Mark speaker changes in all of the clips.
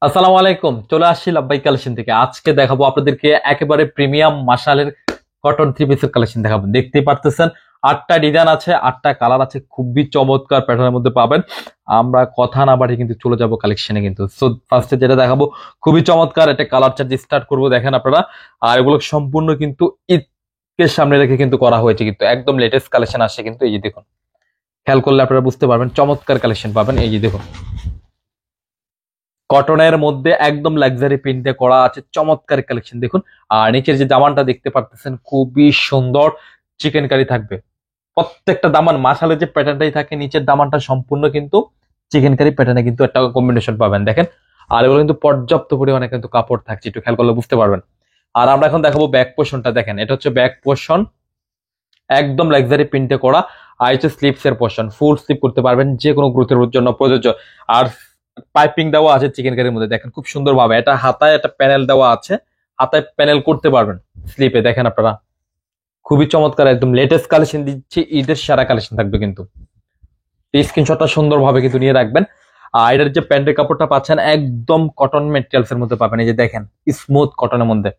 Speaker 1: আসসালামু আলাইকুম, চলে আসছি লাব্বাই কালেকশন থেকে। আজকে দেখাবো আপনাদেরকে একেবারে প্রিমিয়াম মাসালের কটন থ্রি পিসের কালেকশন দেখাবো। দেখতেই পারতেছেন, 8টা ডিজাইন আছে, 8টা কালার আছে, খুবই চমৎকার প্যাটার্নের মধ্যে পাবেন। আমরা কথা না বাড়িয়ে কিন্তু চলে যাব কালেকশনে। কিন্তু সো ফার্স্টে যেটা দেখাবো খুবই চমৎকার একটা কালার চার্ট স্টার্ট করবো, দেখেন আপনারা। আর এগুলো সম্পূর্ণ কিন্তু ঈদকে সামনে রেখে কিন্তু করা হয়েছে, কিন্তু একদম লেটেস্ট কালেকশন আসছে। কিন্তু এই যে দেখুন, খেয়াল করলে আপনারা বুঝতে পারবেন চমৎকার কালেকশন পাবেন। এই যে দেখুন, কটনের মধ্যে একদম লাক্সারি প্রিন্টে করা আছে, চমৎকার কালেকশন দেখুন। আর নিচের যে দামানটা দেখতে পারতেছেন খুবই সুন্দর, চিকেন কারি থাকবে। প্রত্যেকটা দামান মাসালের যে প্যাটার্নটাই থাকে, নিচের দামানটা সম্পূর্ণ কিন্তু চিকেন কারি প্যাটার্নে কিন্তু একটা কম্বিনেশন পাবেন, দেখেন। আর এগুলো কিন্তু পর্যাপ্ত পরিমাণে কিন্তু কাপড় থাকছে, একটু খেয়াল করলে বুঝতে পারবেন। আর আমরা এখন দেখাবো ব্যাক পোর্শনটা, দেখেন এটা হচ্ছে ব্যাক পোর্শন, একদম লাক্সারি প্রিন্টে করা। আর হচ্ছে স্লিপস এর পোর্শন, ফুল স্লিপ করতে পারবেন, যে কোনো গ্রোথের জন্য প্রযোজ্য। আর পাইপিং দেওয়া আছে চিকেন কারির মধ্যে, দেখেন খুব সুন্দর ভাবে। এটা হাতায় একটা প্যানেল দেওয়া আছে, হাতায় প্যানেল করতে পারবেন স্লিপে, দেখেন আপনারা। খুবই চমৎকার, একদম লেটেস্ট কালেকশন দিচ্ছি, ঈদের সেরা কালেকশন থাকবে কিন্তু। এই স্ক্রিনশটটা সুন্দরভাবে কিন্তু নিয়ে রাখবেন। আর এটার যে প্যান্টের কাপড়টা পাচ্ছেন একদম কটন মেটেরিয়ালস এর মধ্যে পাবেন, এই যে দেখেন স্মুথ কটনের মধ্যে।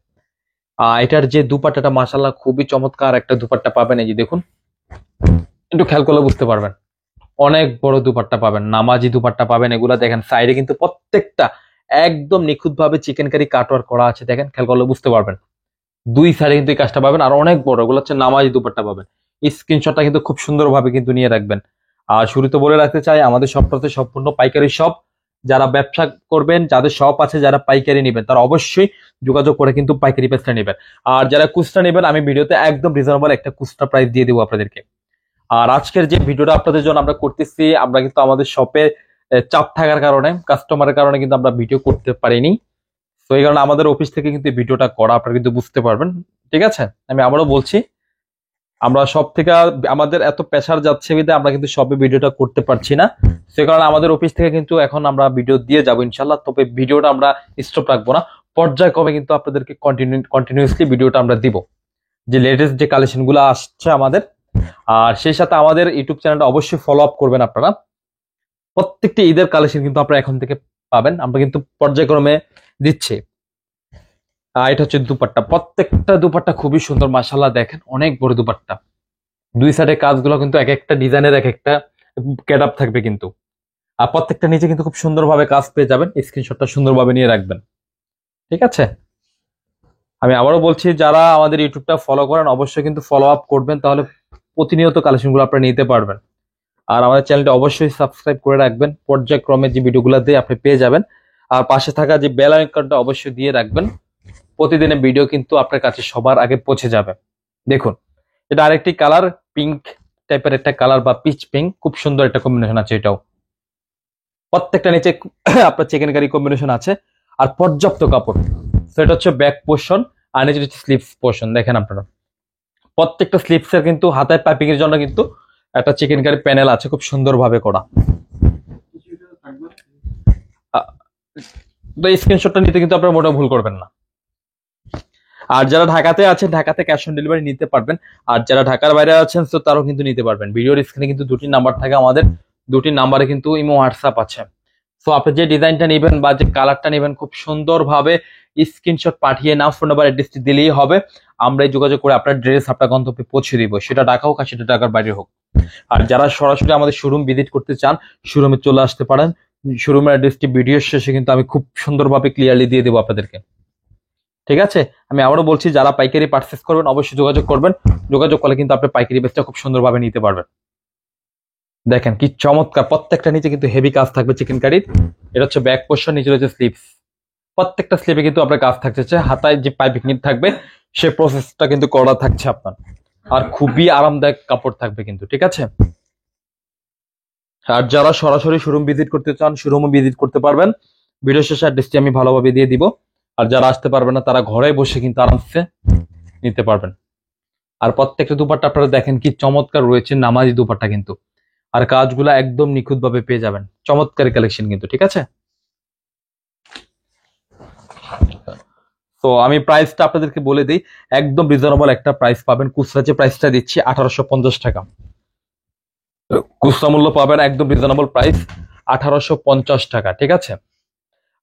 Speaker 1: এটার যে দুপাট্টাটা মাশাআল্লাহ খুবই চমৎকার একটা দুপাট্টা পাবেন, এই যে দেখুন, একটু খেয়াল করলে বুঝতে পারবেন। অনেক বড় দুপাট্টা পাবেন, নামাজি দুপাট্টা পাবেন। এগুলা দেখেন সাইডে কিন্তু প্রত্যেকটা একদম নিখুঁত ভাবে চিকেন কারি কাটওয়ার্ক করা আছে, দেখেন খেয়াল করলে বুঝতে পারবেন। দুই সাইডে কিন্তু এই কাজটা পাবেন, আর অনেক বড়, এগুলো হচ্ছে নামাজি দুপাট্টা পাবেন। এই স্ক্রিনশটটা কিন্তু খুব সুন্দরভাবে কিন্তু নিয়ে রাখবেন। আর শুরুতে বলে রাখতে চাই, আমাদের শপটা হচ্ছে সম্পূর্ণ পাইকারি শপ। যারা ব্যবসা করবেন, যাদের শপ আছে, যারা পাইকারি নেবেন, তারা অবশ্যই যোগাযোগ করে কিন্তু পাইকারি প্রাইসটা নেবেন। আর যারা খুচরা নেবেন, আমি ভিডিওতে একদম রিজনেবল একটা খুচরা প্রাইস দিয়ে দেবো আপনাদেরকে। আর আজকের যে ভিডিওটা আপনাদের জন্য আমরা করতেছি, আমরা কিন্তু আমাদের শপে চাপ থাকার কারণে, কাস্টমারের কারণে কিন্তু আমরা ভিডিও করতে পারিনি। তো এই কারণে আমাদের অফিস থেকে কিন্তু ভিডিওটা করা, আপনারা কিন্তু বুঝতে পারবেন। ঠিক আছে, আমি আবারও বলছি, আমরা সব থেকে আমাদের এত প্রেসার যাচ্ছে বিধায় আমরা কিন্তু সবে ভিডিওটা করতে পারছি না। সে কারণে আমাদের অফিস থেকে কিন্তু এখন আমরা ভিডিও দিয়ে যাবো ইনশাল্লাহ। তবে ভিডিওটা আমরা স্টপ রাখবো না, পর্যায়ক্রমে কিন্তু আপনাদেরকে কন্টিনিউসলি ভিডিওটা আমরা দিব, যে লেটেস্ট যে কালেকশন গুলো আসছে আমাদের। আর সেই সাথে আমাদের ইউটিউব চ্যানেলটা অবশ্যই ফলো আপ করবেন আপনারা। প্রত্যেকটি ঈদের কালেকশন কিন্তু আপনারা এখন থেকে পাবেন, আমরা কিন্তু পর্যায়ক্রমে দিচ্ছি। এটা হচ্ছে দুপাট্টা, প্রত্যেকটা দুপাট্টা খুবই সুন্দর মাশাআল্লাহ, দেখেন অনেক বড় দুপাট্টা। দুই সাইডে কাজগুলো কিন্তু এক একটা ডিজাইনের এক একটা গেট আপ থাকবে কিন্তু। আর প্রত্যেকটা নিচে কিন্তু খুব সুন্দরভাবে কাজ পেয়ে যাবেন, স্ক্রিনশটটা সুন্দরভাবে নিয়ে রাখবেন। ঠিক আছে, আমি আবারও বলছি, যারা আমাদের ইউটিউবটা ফলো করেন অবশ্যই কিন্তু ফলো আপ করবেন, তাহলে প্রতিনিয়ত কালেকশনগুলো আপনারা নিতে পারবেন। আর আমাদের চ্যানেলটা অবশ্যই সাবস্ক্রাইব করে রাখবেন, পর্যায়ক্রমে যে ভিডিওগুলো দিয়ে আপনি পেয়ে যাবেন। আর পাশে থাকা যে বেল আইকনটা অবশ্যই দিয়ে রাখবেন, প্রতিদিনের ভিডিও কিন্তু আপনার কাছে সবার আগে পৌঁছে যাবে। দেখুন, এটা আরেকটি কালার, পিঙ্ক টাইপের একটা কালার বা পিচ পিঙ্ক, খুব সুন্দর একটা কম্বিনেশন আছে এটাও। প্রত্যেকটা নিচে আপনার চিকেন কারি কম্বিনেশন আছে, আর পর্যাপ্ত কাপড়। সেটা হচ্ছে ব্যাক পোর্শন, আর নিচে হচ্ছে স্লিপস পোর্শন, দেখেন আপনারা। প্রত্যেকটা স্লিপস এর কিন্তু হাতায় পাইপিং এর জন্য কিন্তু একটা চিকেন কারি প্যানেল আছে, খুব সুন্দরভাবে করা। তো এই স্ক্রিনশটটা নিতে কিন্তু আপনারা মোটেও ভুল করবেন না। আর যারা ঢাকাতে আছেন, ঢাকাতে ক্যাশ অন ডেলিভারি নিতে পারবেন। আর যারা ঢাকার বাইরে আছেন, তো তারাও কিন্তু নিতে পারবেন। ভিডিওর স্ক্রিনে কিন্তু দুটি নাম্বার থাকে আমাদের, দুটি নাম্বারে কিন্তু ইমো হোয়াটসঅ্যাপ আছে। তো আপনি যে ডিজাইনটা নেবেন বা যে কালারটা নেবেন, খুব সুন্দরভাবে স্ক্রিনশট পাঠিয়ে নাম, ফোন নাম্বার, অ্যাড্রেসটি দিলেই হবে। আমরাই যোগাযোগ করে আপনার ড্রেস আপনার গন্তব্যে পৌঁছে দিব, সেটা ঢাকা হোক আর সেটা ঢাকার বাইরে হোক। আর যারা সরাসরি আমাদের শোরুম ভিজিট করতে চান, শোরুমে চলে আসতে পারেন। শোরুমের অ্যাড্রেসটি ভিডিওর শেষে কিন্তু আমি খুব সুন্দরভাবে ক্লিয়ারলি দিয়ে দেবো আপনাদেরকে। ঠিক আছে, আমি আবারও বলছি, যারা পাইকারি পারচেস করবেন অবশ্যই যোগাযোগ করবেন। যোগাযোগ করলে কিন্তু আপনি পাইকারি বেচটা খুব সুন্দরভাবে নিতে পারবেন। দেখেন কি চমৎকার, প্রত্যেকটা নিচে কিন্তু হেভি কাজ থাকবে চিকেন কারির। এটা হচ্ছে ব্যাক পোর্শন, নিচে রয়েছে স্লিপস। প্রত্যেকটা স্লিপে কিন্তু আপনার কাজ থাকছে, হাতায় যে পাইপিং থাকবে সে প্রসেসটা কিন্তু করা থাকছে আপনার। আর খুবই আরামদায়ক কাপড় থাকবে কিন্তু। ঠিক আছে, আর যারা সরাসরি শোরুম ভিজিট করতে চান, শোরুমও ভিজিট করতে পারবেন। ভিডিও শেষে অ্যাড্রেসটি আমি ভালোভাবে দিয়ে দিব। আর যারা আসতে পারবেন না, তারা ঘরে বসে কিন্তু আরামসে নিতে পারবেন। আর প্রত্যেকটা দুপাট্টা আপনারা দেখেন কি চমৎকার রয়েছে, নামাজি দুপাট্টা কিন্তু। আর কাজগুলো একদম নিখুঁত ভাবে পেয়ে যাবেন, চমৎকার কালেকশন কিন্তু। ঠিক আছে, তো আমি প্রাইসটা আপনাদেরকে বলে দিই, একদম রিজনেবল একটা প্রাইস পাবেন। খুচরা যে প্রাইসটা দিচ্ছি 1850 টাকা, খুচরা মূল্য পাবেন একদম রিজনেবল প্রাইস 1850 টাকা। ঠিক আছে,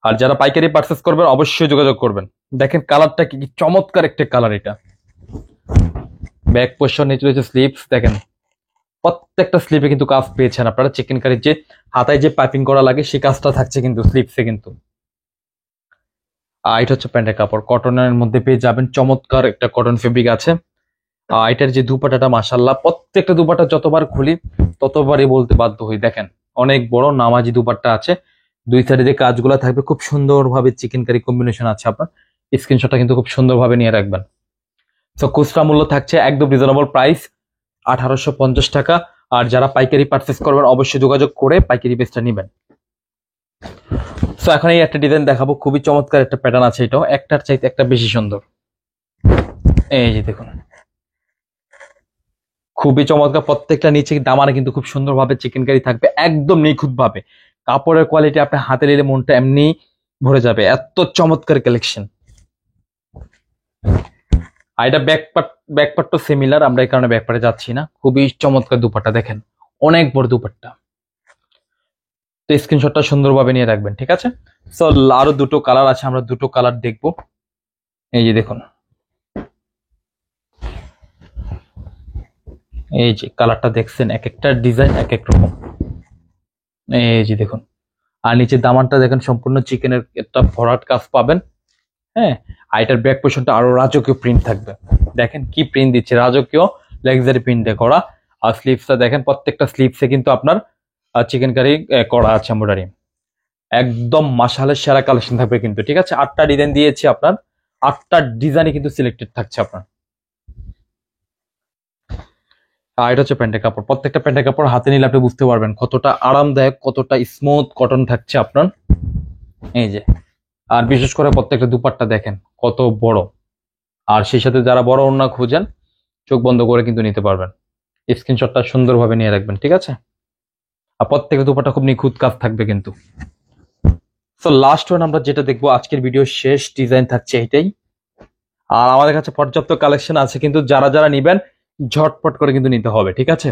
Speaker 1: আর যারা পাইকারি পারচেস করবেন অবশ্যই যোগাযোগ করবেন। দেখেন কালারটা কি কি চমৎকার একটা কালার এটা। ব্যাক পোর্শন, নিচে রয়েছে স্লিপস। দেখেন প্রত্যেকটা স্লিপে কিন্তু কাজ পেয়েছেন আপনারা। চিকেন কারির যে হাতায় যে পাইপিং করা লাগে সেই কাজটা থাকছে কিন্তু স্লিপসে কিন্তু। আর এটা হচ্ছে প্যান্টের কাপড়, কটনের মধ্যে পেয়ে যাবেন, চমৎকার একটা কটন ফেব্রিক আছে। আর এটার যে দুপাটাটা মাশাল্লাহ, প্রত্যেকটা দুপাটা যতবার খুলি ততবারই বলতে বাধ্য হই। দেখেন অনেক বড় নামাজি দুপাট্টা আছে, দুই সাইডে যে কাজগুলো থাকবে খুব সুন্দরভাবে চিকেন কারি কম্বিনেশন আছে। আপনার স্ক্রিনশটটা কিন্তু খুব সুন্দরভাবে নিয়ে রাখবেন। তো খুচরা মূল্য থাকছে একদম রিজনেবল প্রাইস 1850 টাকা। আর যারা পাইকারি পারচেস করবেন অবশ্যই যোগাযোগ করে পাইকারি পেজটা নেবেন। তো এখন এই একটা ডিজাইন দেখাবো, খুবই চমৎকার একটা প্যাটার্ন আছে, এটাও একটার চাইতে একটা বেশি সুন্দর। এই যে দেখুন খুবই চমৎকার, প্রত্যেকটা নিচে দামানে কিন্তু খুব সুন্দরভাবে চিকেন কারি থাকবে, একদম নিখুঁত ভাবে। কাপড়ের কোয়ালিটি আপনি হাতে নিলে মনটা এমনি ভরে যাবে, এত চমৎকার কালেকশন। আর এটা ব্যাকপার্ট তো সিমিলার, আমরা এই কারণে ব্যাকপার্টে যাচ্ছি না। খুবই চমৎকার দুপাট্টা, দেখেন অনেক বড় দুপাট্টা। তো স্ক্রিনশটটা সুন্দরভাবে নিয়ে রাখবেন, ঠিক আছে। সো আরো দুটো কালার আছে, আমরা দুটো কালার দেখবো। এই যে দেখুন, এই যে কালারটা দেখছেন, এক একটা ডিজাইন এক এক রকম। এই যে দেখুন, আর নিচে দামানটা দেখেন সম্পূর্ণ চিকেনের একটা ভরাট কাজ পাবেন। হ্যাঁ, আর এটার ব্যাক পোর্শনটা আরো রাজকীয় প্রিন্ট থাকবে। দেখেন কি প্রিন্ট দিচ্ছে, রাজকীয় লাক্সারি প্রিন্টে করা। আর স্লিভসটা দেখেন, প্রত্যেকটা স্লিভসে কিন্তু আপনার চিকেন কারি করা আছে এমব্রয়ডারি। একদম মাশাআল্লাহ সেরা কালেকশন থাকবে কিন্তু, ঠিক আছে। 8টা ডিজাইন দিয়েছি আপনার, 8টা ডিজাইনই কিন্তু সিলেক্টেড থাকছে আপনার। আর এটা হচ্ছে প্যান্টের কাপড়, প্রত্যেকটা প্যান্টের কাপড় হাতে নিলে আপনি বুঝতে পারবেন কতটা আরামদায়ক, কতটা স্মুথ কটন থাকছে আপনার। এই যে, আর বিশেষ করে প্রত্যেকটা দুপাট্টা দেখেন কত বড়। আর সেই সাথে যারা বড় ওড়না খুঁজেন চোখ বন্ধ করে কিন্তু নিতে পারবেন। স্ক্রিনশটটা সুন্দরভাবে নিয়ে রাখবেন, ঠিক আছে। আর প্রত্যেকটা দুপাট্টা খুব নিখুঁত কাজ থাকবে কিন্তু। তো লাস্ট ওয়ান আমরা যেটা দেখবো, আজকের ভিডিও শেষ ডিজাইন থাকছে এটাই। আর আমাদের কাছে পর্যাপ্ত কালেকশন আছে, কিন্তু যারা যারা নিবেন ঝটপট করে কিন্তু নিতে হবে, ঠিক আছে।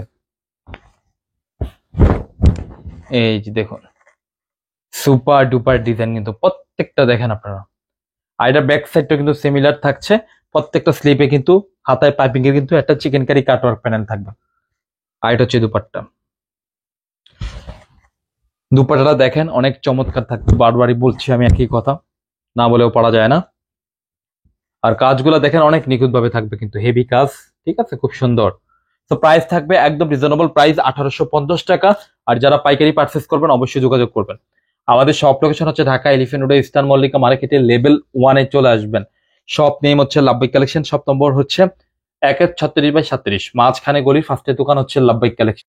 Speaker 1: এই যে দেখুন সুপার ডুপার ডিজাইন কিন্তু প্রত্যেকটা দেখেন আপনারা। আর এটা ব্যাক সাইডটা কিন্তু সিমিলার থাকছে, প্রত্যেকটা স্লিপে কিন্তু হাতায় পাইপিং এর কিন্তু একটা চিকেন কারি কাটওয়ার্ক প্যানেল থাকবে। আর এটা হচ্ছে দুপাট্টা, দুপাট্টাটা দেখেন অনেক চমৎকার থাকবে। বারবারই বলছি আমি একই কথা, না বলেও পারা যায় না। আর কাজগুলো দেখেন অনেক নিখুঁত ভাবে থাকবে কিন্তু, হেভি কাজ, ঠিক আছে, খুব সুন্দর। তো প্রাইস থাকবে একদম রিজনেবল প্রাইস 1850 টাকা। আর যারা পাইকারি পারচেস করবেন অবশ্যই যোগাযোগ করবেন। আমাদের শপ লোকেশন হচ্ছে ঢাকা এলিফ্যান্ট রোডে ইস্টার্ন মল্লিকা মার্কেটের লেভেল 1-এ চলে আসবেন। শপ নেম হচ্ছে লাভবাই কালেকশন, শপ নম্বর হচ্ছে 1-36/37, মাঝখানে গলির ফার্স্টের দোকান হচ্ছে লাভবাই কালেকশন।